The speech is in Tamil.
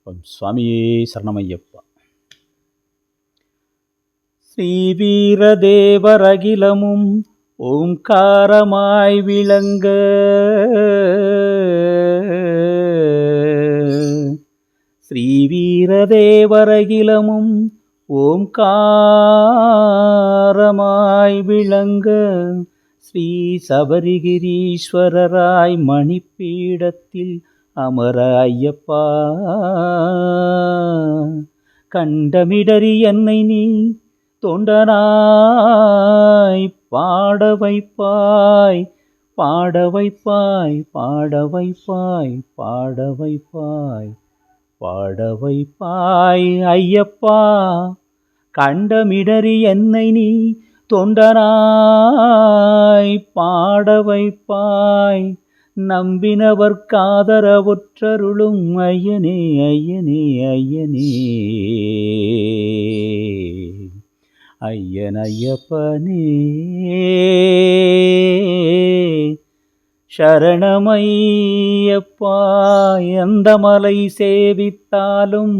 ஓம் சுவாமியே சரணமையப்பா. ஸ்ரீவீரதேவரகிலமும் ஓங்காரமாய் விளங்க ஸ்ரீவீரதேவரகிலமும் ஓங்காரமாய் விளங்க ஸ்ரீ சபரிகிரீஸ்வரராய் மணிப்பீடத்தில் அமர ஐயப்பா, கண்டமிடறி என்னை நீ தொண்டனாய் பாட வைப்பாய், பாட வைப்பாய், பாட வைப்பாய், பாட வைப்பாய், பாட வைப்பாய் ஐயப்பா, கண்டமிடறி என்னை நீ தொண்டனாய் பாட வைப்பாய், நம்பினவர்க்காதரவுற்றருளும் ஐயனே ஐயனே ஐயனே, ஐயன் ஐயப்பனே சரணமையப்பா. எந்த மலை சேவித்தாலும்